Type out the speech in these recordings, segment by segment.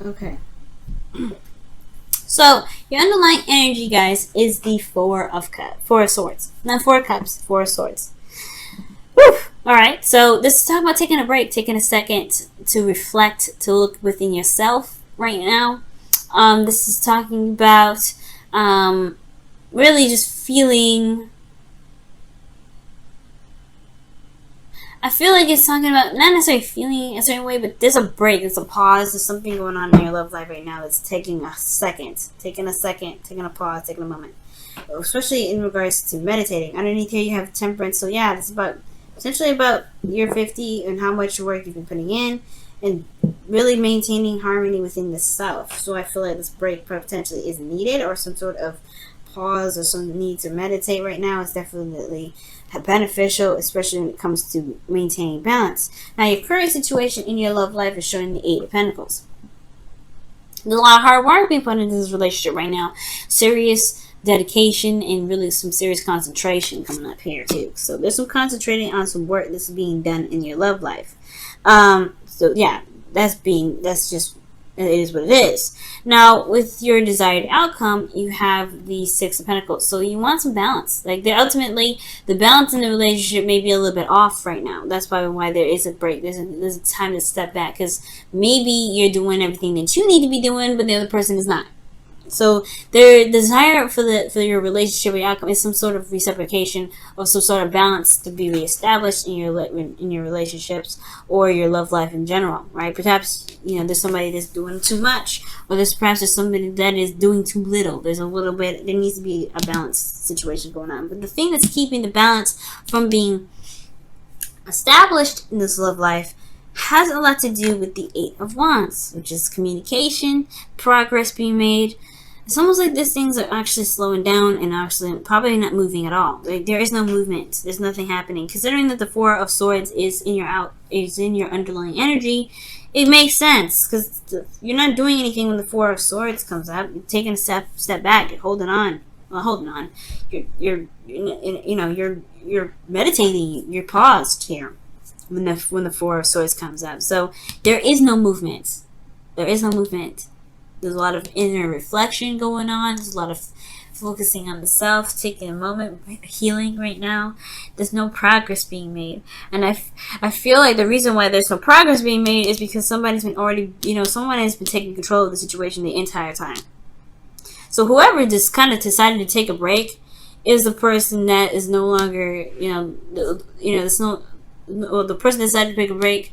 Okay. So your underlying energy, guys, is the Four of Swords. Not Four of Cups, Four of Swords. Whew. All right. So this is talking about taking a break, taking a second to reflect, to look within yourself right now. This is talking about really just feeling. I feel like it's talking about not necessarily feeling a certain way, but there's a break, there's a pause, there's something going on in your love life right now that's taking a pause, taking a moment. Especially in regards to meditating. Underneath here you have temperance, so yeah, it's about essentially about year 50 and how much work you've been putting in and really maintaining harmony within the self. So I feel like this break potentially is needed, or some sort of pause or some need to meditate right now is definitely beneficial, especially when it comes to maintaining balance. Now, your current situation in your love life is showing the Eight of Pentacles. There's a lot of hard work being put into this relationship right now. Serious dedication and really some serious concentration coming up here too. So there's some concentrating on some work that's being done in your love life. So yeah, that's just, it is what it is. Now, with your desired outcome, you have the Six of Pentacles. So you want some balance. Like, ultimately, the balance in the relationship may be a little bit off right now. That's probably why there is a break. There's a time to step back, because maybe you're doing everything that you need to be doing, but the other person is not. So their desire for your relationship or outcome is some sort of reciprocation or some sort of balance to be reestablished in your relationships or your love life in general, right? Perhaps there's somebody that's doing too much, or there's somebody that is doing too little. There's a little bit. There needs to be a balanced situation going on. But the thing that's keeping the balance from being established in this love life has a lot to do with the Eight of Wands, which is communication, progress being made. It's almost like these things are actually slowing down and actually probably not moving at all. Like, there is no movement. There's nothing happening. Considering that the Four of Swords is in your underlying energy, it makes sense, because you're not doing anything when the Four of Swords comes up. You're taking a step back. You're holding on. Well, holding on. You're meditating. You're paused here when the Four of Swords comes up. So there is no movement. There's a lot of inner reflection going on. There's a lot of focusing on the self, taking a moment, healing right now. There's no progress being made. And I feel like the reason why there's no progress being made is because someone has been taking control of the situation the entire time. So whoever just kind of decided to take a break is the person that is no longer, the person that decided to take a break.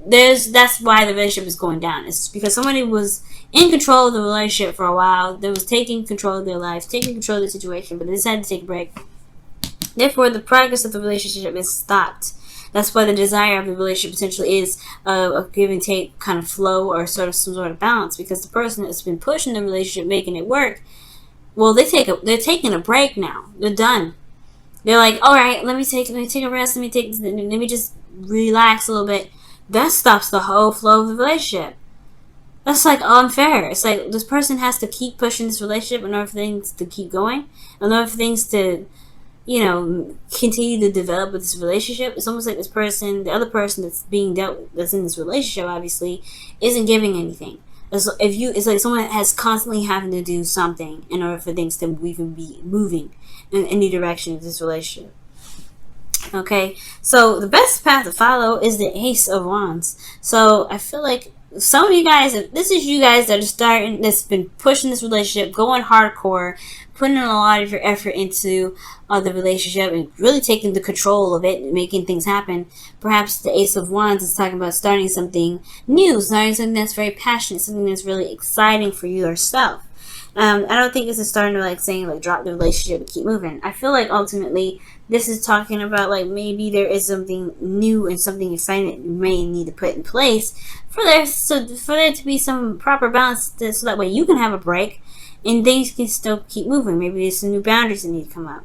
That's why the relationship is going down. It's because somebody was in control of the relationship for a while. They was taking control of their life, taking control of the situation, but they decided to take a break. Therefore, the progress of the relationship is stopped. That's why the desire of the relationship essentially is a give and take kind of flow, or some sort of balance. Because the person that's been pushing the relationship, making it work, well, they're taking a break now. They're done. They're like, all right, let me take a rest. Let me just relax a little bit. That stops the whole flow of the relationship. That's like unfair. It's like this person has to keep pushing this relationship in order for things to keep going, in order for things to, continue to develop with this relationship. It's almost like this person, the other person that's that's in this relationship, obviously, isn't giving anything. It's like someone has constantly having to do something in order for things to even be moving in any direction of this relationship. Okay, so the best path to follow is the Ace of Wands. So I feel like some of you guys, if this is you guys that are that's been pushing this relationship, going hardcore, putting in a lot of your effort into the relationship and really taking the control of it and making things happen. Perhaps the Ace of Wands is talking about starting something new, starting something that's very passionate, something that's really exciting for you yourself. I don't think this is starting to saying drop the relationship and keep moving. I feel like ultimately this is talking about maybe there is something new and something exciting that you may need to put in place for there to be some proper balance, so that way you can have a break and things can still keep moving. Maybe there's some new boundaries that need to come up.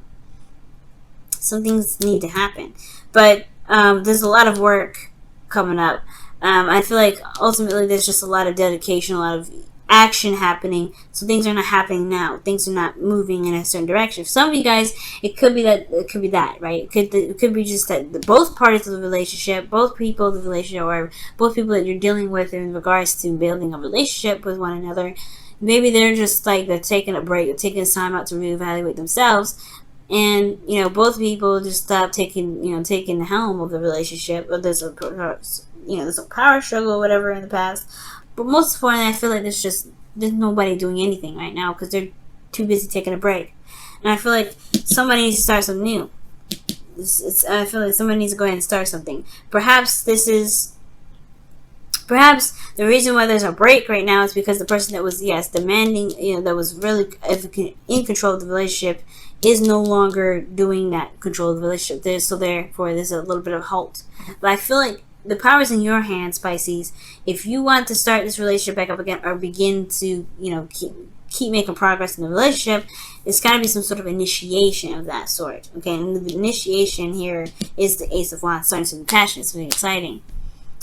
Some things need to happen, but there's a lot of work coming up. I feel like ultimately there's just a lot of dedication, a lot of action happening, so things are not happening now. Things are not moving in a certain direction. For some of you guys, it could be that, right? It could be just that both parties of the relationship, both people of the relationship, or both people that you're dealing with in regards to building a relationship with one another, maybe they're just like they're taking a break, they're taking time out to reevaluate themselves, and both people just stop taking the helm of the relationship. Or there's a power struggle or whatever in the past. But most importantly, I feel like there's nobody doing anything right now because they're too busy taking a break. And I feel like somebody needs to start something new. I feel like somebody needs to go ahead and start something. Perhaps the reason why there's a break right now is because the person that was demanding, that was really in control of the relationship, is no longer doing that control of the relationship. Therefore, there's a little bit of halt. But I feel like the power's in your hands, Pisces. If you want to start this relationship back up again, or begin to, keep making progress in the relationship, it's got to be some sort of initiation of that sort. Okay, and the initiation here is the Ace of Wands, starting something passionate, something exciting.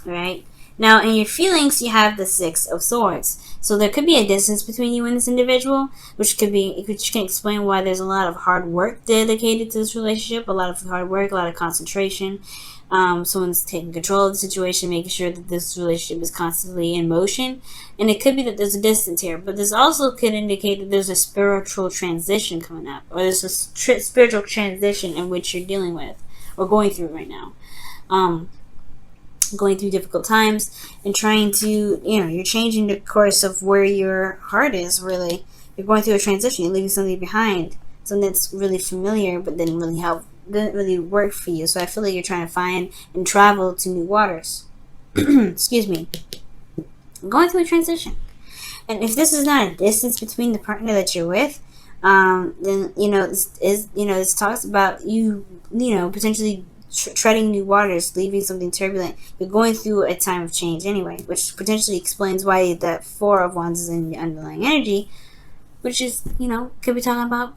All right. Now, in your feelings, you have the Six of Swords. So there could be a distance between you and this individual, which can explain why there's a lot of hard work dedicated to this relationship, a lot of hard work, a lot of concentration. Someone's taking control of the situation, making sure that this relationship is constantly in motion. And it could be that there's a distance here, but this also could indicate that there's a spiritual transition coming up, or there's a spiritual transition in which you're dealing with or going through right now. Going through difficult times and trying to, you're changing the course of where your heart is, really. You're going through a transition. You're leaving something behind, something that's really familiar but didn't really work for you. So I feel like you're trying to find and travel to new waters. Excuse me. Going through a transition. And if this is not a distance between the partner that you're with, then this talks about you potentially treading new waters, leaving something turbulent. You're going through a time of change anyway, which potentially explains why that Four of Wands is in the underlying energy, which is, could be talking about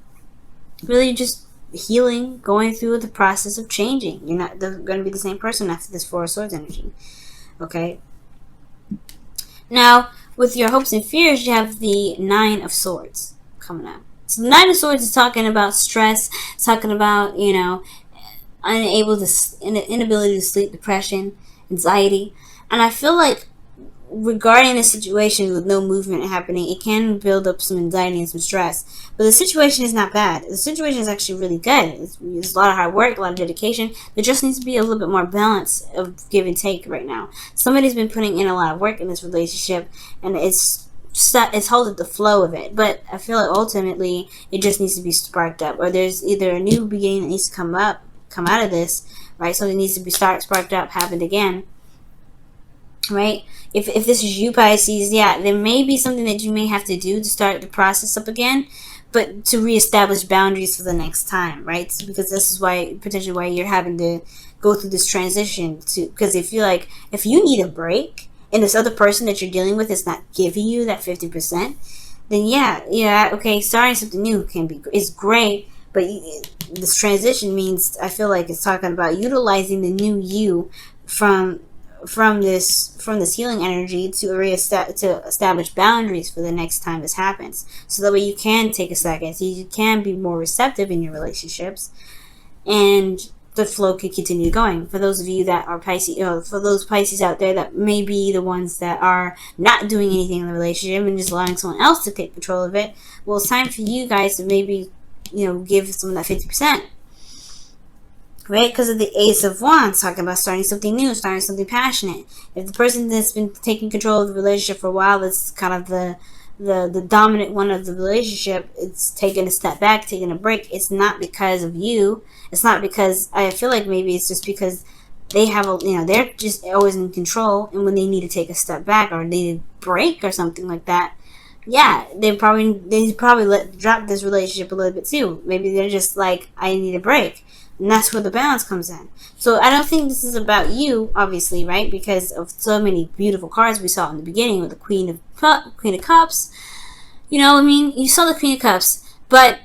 really just healing, going through the process of changing. You're not going to be the same person after this Four of Swords energy. Okay? Now, with your hopes and fears, you have the Nine of Swords coming up. So the Nine of Swords is talking about stress, it's talking about, inability to sleep, depression, anxiety. And I feel like regarding a situation with no movement happening, it can build up some anxiety and some stress. But the situation is not bad. The situation is actually really good. It's a lot of hard work, a lot of dedication. There just needs to be a little bit more balance of give and take right now. Somebody's been putting in a lot of work in this relationship, and it's holding the flow of it. But I feel like ultimately it just needs to be sparked up, or there's either a new beginning that needs to come out of this, right? Something needs to be sparked up, happened again, right? If this is you, Pisces, there may be something that you may have to do to start the process up again, but to reestablish boundaries for the next time, right? Because this is potentially why you're having to go through this transition, because if you need a break and this other person that you're dealing with is not giving you that 50%, then okay, starting something new is great. But this transition means, I feel like it's talking about utilizing the new you from this healing energy to establish boundaries for the next time this happens. So that way you can take a second, so you can be more receptive in your relationships, and the flow can continue going. For those of you that are Pisces, for those Pisces out there that may be the ones that are not doing anything in the relationship and just allowing someone else to take control of it, well, it's time for you guys to maybe give someone that 50%, right? Because of the Ace of Wands, talking about starting something new, starting something passionate. If the person that's been taking control of the relationship for a while is kind of the dominant one of the relationship, it's taking a step back, taking a break. It's not because of you. It's not because, I feel like maybe it's just because they have they're just always in control, and when they need to take a step back or need a break or something like that, they probably drop this relationship a little bit too. Maybe they're just like, I need a break. And that's where the balance comes in. So I don't think this is about you, obviously, right? Because of so many beautiful cards we saw in the beginning with the Queen of Cups. You saw the Queen of Cups. But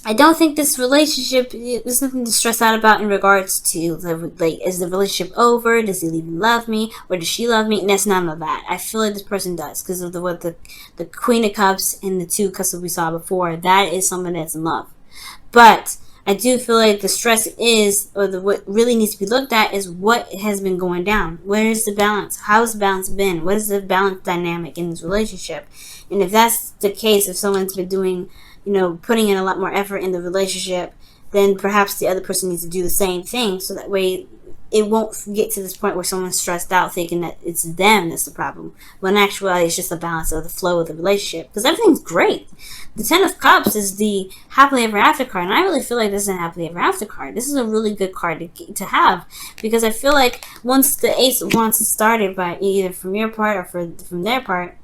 I don't think this relationship, there's nothing to stress out about in regards to, is the relationship over? Does he even love me? Or does she love me? And that's none of that. I feel like this person does, because of what the Queen of Cups and the Two of Cups that we saw before. That is someone that's in love. But I do feel like the stress is, or what really needs to be looked at is what has been going down. Where is the balance? How has the balance been? What is the balance dynamic in this relationship? And if that's the case, if someone's been doing, putting in a lot more effort in the relationship, then perhaps the other person needs to do the same thing, so that way it won't get to this point where someone's stressed out thinking that it's them that's the problem, when in actuality it's just the balance of the flow of the relationship, because everything's great. The Ten of Cups is the happily ever after card, and I really feel like this is a happily ever after card. This is a really good card to have, because I feel like once the Ace of Wands is started, by either from your part or from their part,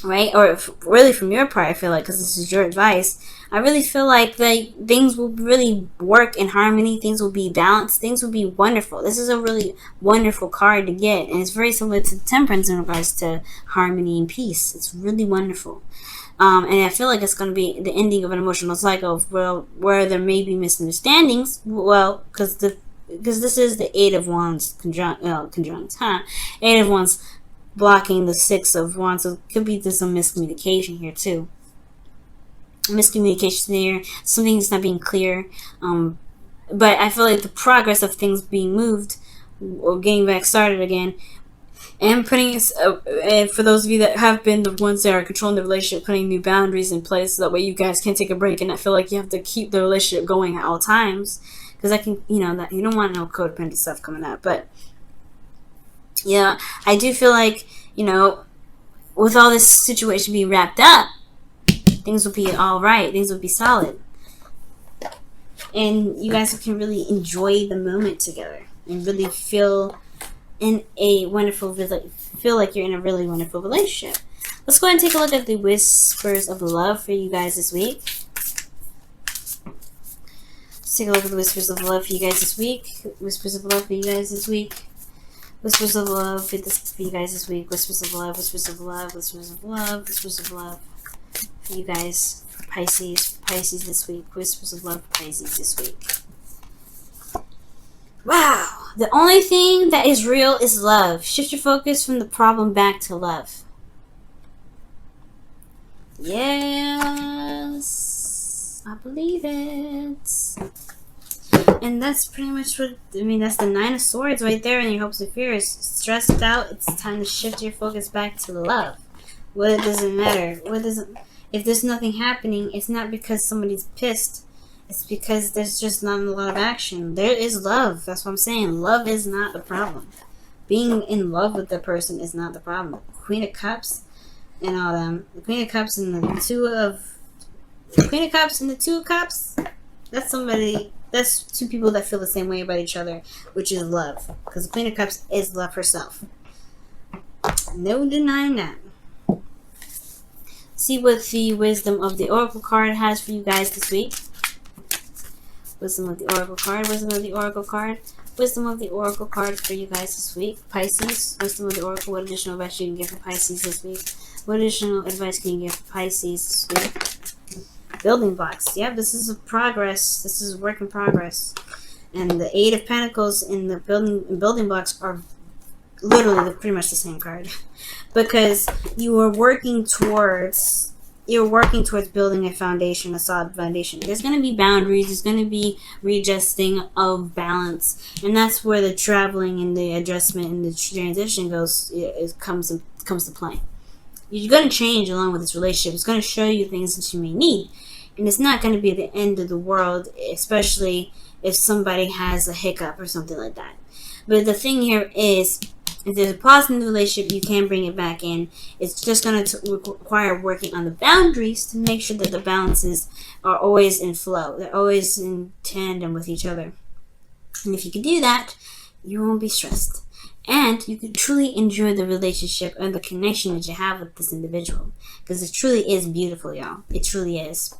right? Or really from your part, I feel like, because this is your advice, I really feel like things will really work in harmony. Things will be balanced. Things will be wonderful. This is a really wonderful card to get, and it's very similar to Temperance in regards to harmony and peace. It's really wonderful. And I feel like it's going to be the ending of an emotional cycle where there may be misunderstandings. Well, because this is the Eight of Wands conjunct, Eight of Wands blocking the Six of Wands, so it could be there's some miscommunication here too. Miscommunication here, something's not being clear. But I feel like the progress of things being moved or getting back started again, and putting, and for those of you that have been the ones that are controlling the relationship, putting new boundaries in place so that way you guys can take a break and not feel like you have to keep the relationship going at all times, because that can, that you don't want no codependent stuff coming up. But yeah, I do feel like, with all this situation being wrapped up, things will be all right. Things will be solid, and you guys can really enjoy the moment together and really feel like you're in a really wonderful relationship. Let's go ahead and take a look at the whispers of love for you guys this week. Let's take a look at the whispers of love for you guys this week. Whispers of love for you guys this week. Whispers of love for you guys this week. Whispers of love. Whispers of love. Whispers of love. Whispers of love for you guys, Pisces this week. Whispers of love for Pisces this week. Wow, the only thing that is real is love. Shift your focus from the problem back to love. Yes, I believe it. And that's pretty much that's the Nine of Swords right there in your hopes and fears. Stressed out, it's time to shift your focus back to love. Well, it doesn't matter. If there's nothing happening, it's not because somebody's pissed. It's because there's just not a lot of action. There is love. That's what I'm saying. Love is not the problem. Being in love with the person is not the problem. Queen of Cups and all them. The Queen of Cups and the Two of Cups. That's two people that feel the same way about each other, which is love. Because the Queen of Cups is love herself. No denying that. See what the Wisdom of the Oracle card has for you guys this week. Wisdom of the Oracle card. Wisdom of the Oracle card. Wisdom of the Oracle card for you guys this week. Pisces. Wisdom of the Oracle. What additional advice you can get for Pisces this week? What additional advice can you get for Pisces this week? Building blocks. Yep, this is a progress. This is a work in progress. And the Eight of Pentacles in the building blocks are literally pretty much the same card. Because you are working towards building a foundation, a solid foundation. There's going to be boundaries. There's going to be readjusting of balance, and that's where the traveling and the adjustment and the transition comes to play. You're going to change along with this relationship. It's going to show you things that you may need, and it's not going to be the end of the world, especially if somebody has a hiccup or something like that. But the thing here is, if there's a pause in the relationship, you can bring it back in. It's just going to require working on the boundaries to make sure that the balances are always in flow. They're always in tandem with each other. And if you can do that, you won't be stressed. And you can truly enjoy the relationship and the connection that you have with this individual. Because it truly is beautiful, y'all. It truly is.